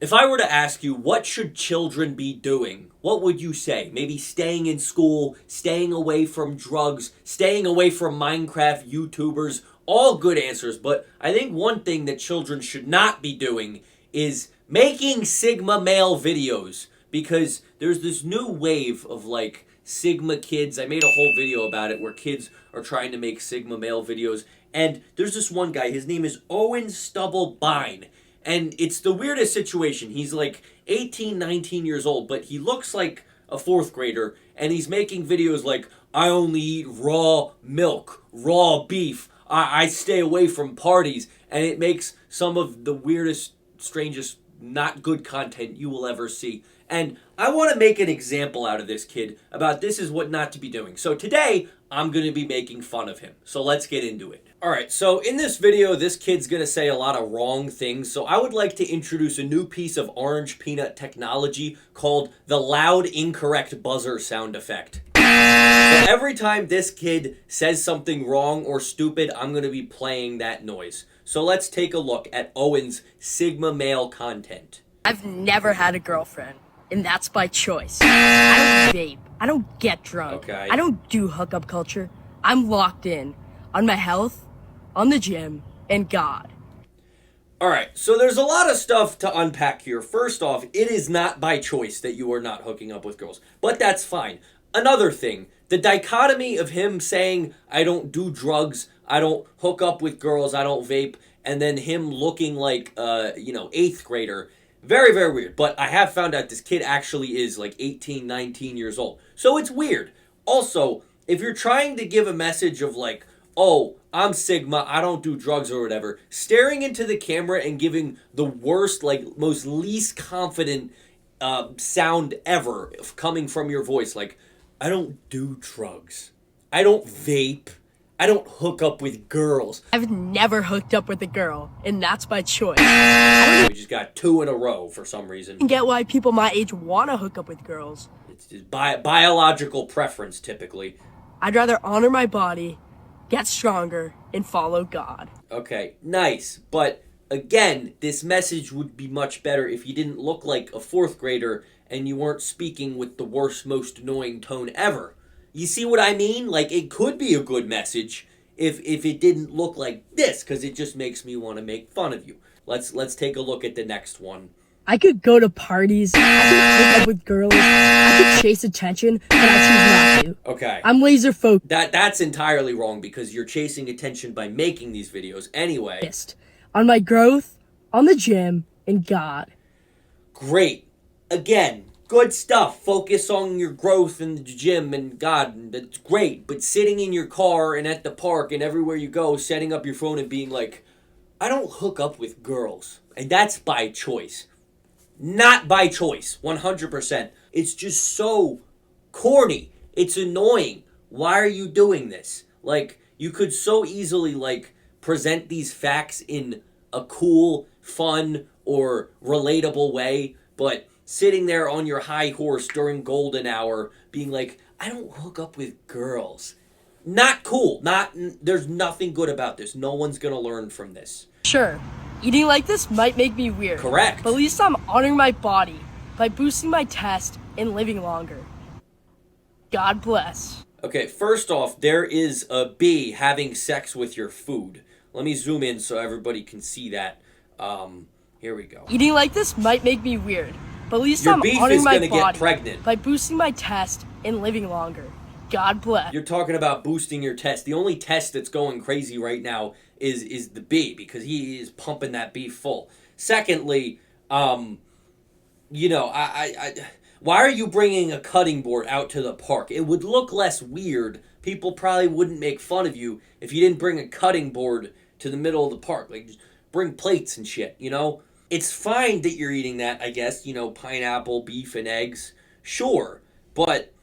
If I were to ask you, what should children be doing? What would you say? Maybe staying in school, staying away from drugs, staying away from Minecraft YouTubers, all good answers, but I think one thing that children should not be doing is making Sigma male videos, because there's this new wave of like Sigma kids. I made a whole video about it where kids are trying to make Sigma male videos, and there's this one guy, his name is Owen Stubblebine. And it's the weirdest situation. He's like 18, 19 years old, but he looks like a fourth grader, and he's making videos like, I only eat raw milk, raw beef, I stay away from parties, and it makes some of the weirdest, strangest, not good content you will ever see. And I want to make an example out of this kid about this is what not to be doing. So today, I'm going to be making fun of him. So let's get into it. Alright, so in this video, this kid's going to say a lot of wrong things. So I would like to introduce a new piece of orange peanut technology called the loud incorrect buzzer sound effect. So every time this kid says something wrong or stupid, I'm going to be playing that noise. So let's take a look at Owen's Sigma male content. I've never had a girlfriend, and that's by choice. I don't vape. I don't get drunk. Okay. I don't do hookup culture. I'm locked in on my health, on the gym, and God. Alright, so there's a lot of stuff to unpack here. First off, it is not by choice that you are not hooking up with girls, but that's fine. Another thing, the dichotomy of him saying, I don't do drugs, I don't hook up with girls, I don't vape, and then him looking like, 8th grader. Very, very weird. But I have found out this kid actually is like 18, 19 years old. So it's weird. Also, if you're trying to give a message of like, oh, I'm Sigma, I don't do drugs or whatever, staring into the camera and giving the worst, like, most least confident sound ever coming from your voice, like, I don't do drugs, I don't vape, I don't hook up with girls. I've never hooked up with a girl, and that's by choice. We just got 2 in a row for some reason. I don't get why people my age want to hook up with girls. It's just biological preference, typically. I'd rather honor my body, get stronger, and follow God. Okay, nice. But again, this message would be much better if you didn't look like a 4th grader and you weren't speaking with the worst, most annoying tone ever. You see what I mean? Like, it could be a good message if it didn't look like this, because it just makes me want to make fun of you. Let's take a look at the next one. I could go to parties, I could hook up with girls, I could chase attention, but I choose not to. Okay. I'm laser focused. That's entirely wrong, because you're chasing attention by making these videos anyway. On my growth, on the gym, and God. Great. Again, good stuff. Focus on your growth in the gym and God, and that's great. But sitting in your car and at the park and everywhere you go, setting up your phone and being like, I don't hook up with girls. And that's by choice. Not by choice, 100%. It's just so corny. It's annoying. Why are you doing this? Like, you could so easily, like, present these facts in a cool, fun, or relatable way, but sitting there on your high horse during golden hour, being like, I don't hook up with girls. Not cool. There's nothing good about this. No one's gonna learn from this. Sure, eating like this might make me weird. Correct. But at least I'm honoring my body by boosting my test and living longer. God bless. Okay, first off, there is a bee having sex with your food. Let me zoom in so everybody can see that. Here we go. Eating like this might make me weird, but at least Your I'm beef honoring is my gonna body get pregnant. by boosting my test and living longer. God bless. You're talking about boosting your test. The only test that's going crazy right now is the bee, because he is pumping that beef full. Secondly, why are you bringing a cutting board out to the park? It would look less weird. People probably wouldn't make fun of you if you didn't bring a cutting board to the middle of the park. Like, just bring plates and shit, you know? It's fine that you're eating that, I guess, pineapple, beef, and eggs. Sure, but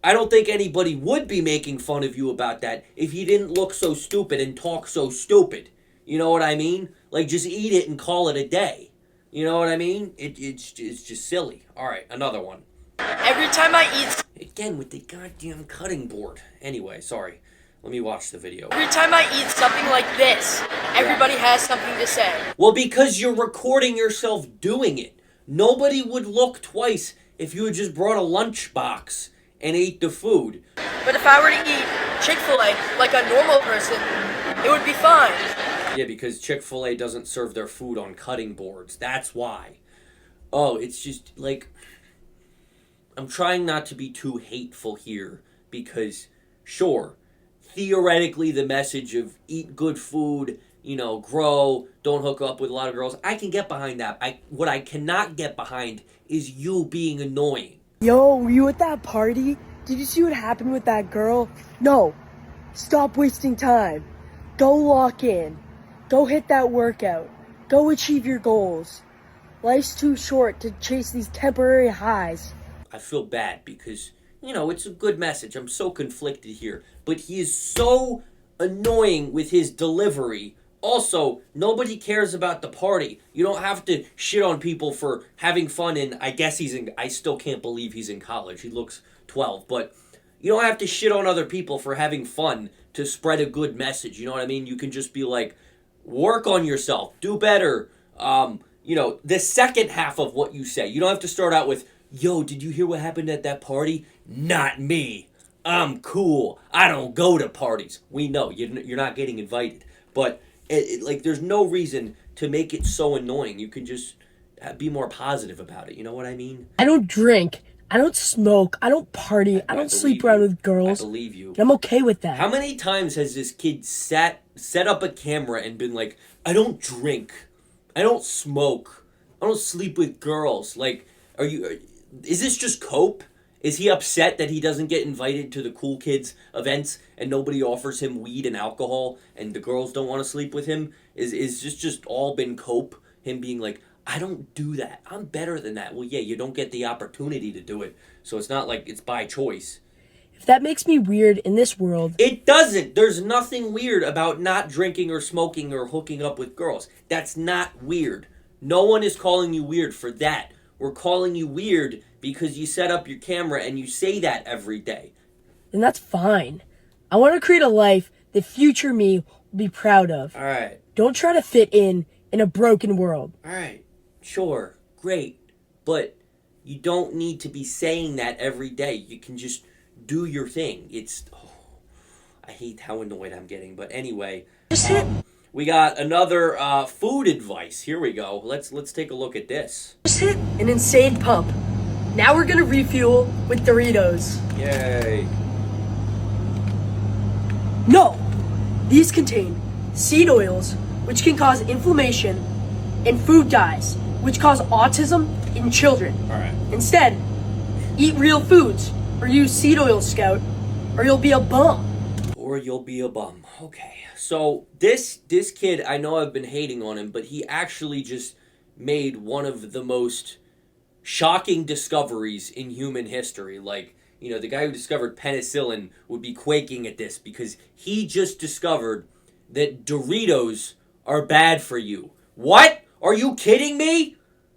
I don't think anybody would be making fun of you about that if you didn't look so stupid and talk so stupid. You know what I mean? Like, just eat it and call it a day. You know what I mean? It's just silly. All right, another one. Every time I eat... Again, with the goddamn cutting board. Anyway, sorry. Let me watch the video. Every time I eat something like this, everybody has something to say. Well, because you're recording yourself doing it. Nobody would look twice if you had just brought a lunchbox and ate the food. But if I were to eat Chick-fil-A like a normal person, it would be fine. Yeah, because Chick-fil-A doesn't serve their food on cutting boards. That's why. Oh, it's just like, I'm trying not to be too hateful here because, sure, theoretically the message of eat good food, grow, don't hook up with a lot of girls, I can get behind that. What I cannot get behind is you being annoying. Yo, were you at that party? Did you see what happened with that girl? No. Stop wasting time. Go lock in. Go hit that workout. Go achieve your goals. Life's too short to chase these temporary highs. I feel bad because, it's a good message. I'm so conflicted here. But he is so annoying with his delivery. Also, nobody cares about the party. You don't have to shit on people for having fun and I still can't believe he's in college. He looks 12. But you don't have to shit on other people for having fun to spread a good message. You know what I mean? You can just be like, work on yourself. Do better. The second half of what you say. You don't have to start out with, yo, did you hear what happened at that party? Not me. I'm cool. I don't go to parties. We know. You're not getting invited. But, there's no reason to make it so annoying. You can just be more positive about it. You know what I mean? I don't drink. I don't smoke. I don't party. I don't sleep around with girls. I believe you. And I'm okay with that. How many times has this kid set up a camera and been like, I don't drink. I don't smoke. I don't sleep with girls. Is this just cope? Is he upset that he doesn't get invited to the cool kids events and nobody offers him weed and alcohol and the girls don't want to sleep with him? Is this just all been cope? Him being like, I don't do that. I'm better than that. Well, yeah, you don't get the opportunity to do it. So it's not like it's by choice. If that makes me weird in this world... It doesn't. There's nothing weird about not drinking or smoking or hooking up with girls. That's not weird. No one is calling you weird for that. We're calling you weird because you set up your camera and you say that every day. And that's fine. I want to create a life that future me will be proud of. All right. Don't try to fit in a broken world. All right. Sure. Great. But you don't need to be saying that every day. You can just do your thing. I hate how annoyed I'm getting. But anyway, we got another food advice. Here we go. Let's take a look at this. Just hit an insane pump. Now we're gonna refuel with Doritos. Yay. No! These contain seed oils, which can cause inflammation, and food dyes, which cause autism in children. Alright. Instead, eat real foods, or use seed oil Scout, or you'll be a bum. Or you'll be a bum. Okay. So this kid, I know I've been hating on him, but he actually just made one of the most shocking discoveries in human history. The guy who discovered penicillin would be quaking at this because he just discovered that Doritos are bad for you. What? Are you kidding me?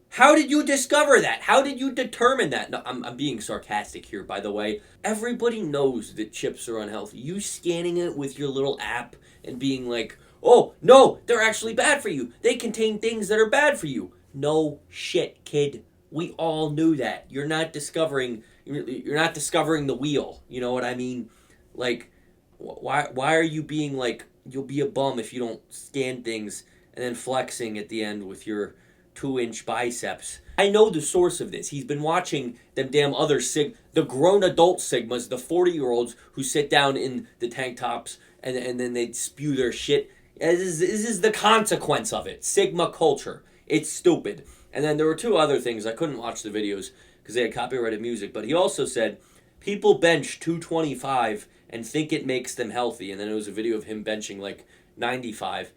How did you discover that? How did you determine that? No, I'm being sarcastic here, by the way. Everybody knows that chips are unhealthy. You scanning it with your little app and being like, oh, no, they're actually bad for you. They contain things that are bad for you. No shit, kid. We all knew that. You're not discovering the wheel. You know what I mean? Why are you being like, you'll be a bum if you don't scan things and then flexing at the end with your 2-inch biceps? I know the source of this. He's been watching them damn other the grown adult Sigmas, the 40-year-olds who sit down in the tank tops and then they spew their shit. This is the consequence of it. Sigma culture. It's stupid. And then there were two other things. I couldn't watch the videos because they had copyrighted music. But he also said, people bench 225 and think it makes them healthy. And then it was a video of him benching 95.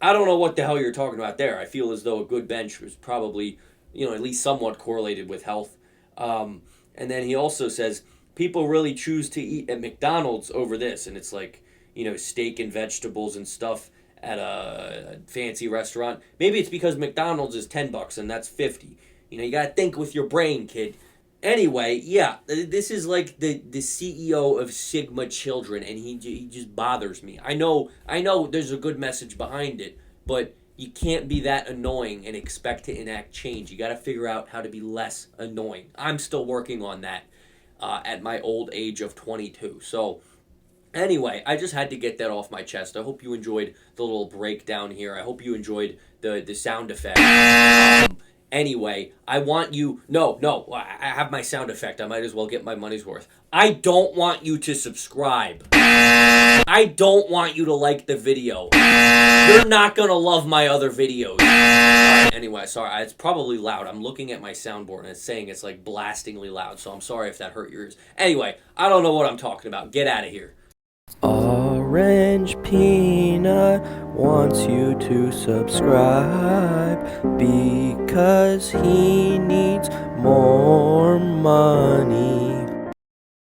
I don't know what the hell you're talking about there. I feel as though a good bench was probably, at least somewhat correlated with health. And then he also says, people really choose to eat at McDonald's over this. And it's steak and vegetables and stuff at a fancy restaurant. Maybe it's because McDonald's is $10 and that's 50. You gotta think with your brain, kid. Anyway, yeah, this is like the CEO of Sigma Children, and he just bothers me. I know there's a good message behind it, but You can't be that annoying and expect to enact change. You got to figure out how to be less annoying. I'm still working on that at my old age of 22. So, anyway, I just had to get that off my chest. I hope you enjoyed the little breakdown here. I hope you enjoyed the sound effect. Anyway, I want you. No, no, I have my sound effect. I might as well get my money's worth. I don't want you to subscribe. I don't want you to like the video. You're not gonna love my other videos. Anyway, sorry, it's probably loud. I'm looking at my soundboard and it's saying it's like blastingly loud, so I'm sorry if that hurt your ears. Anyway, I don't know what I'm talking about. Get out of here. Orange Peanut wants you to subscribe because he needs more money.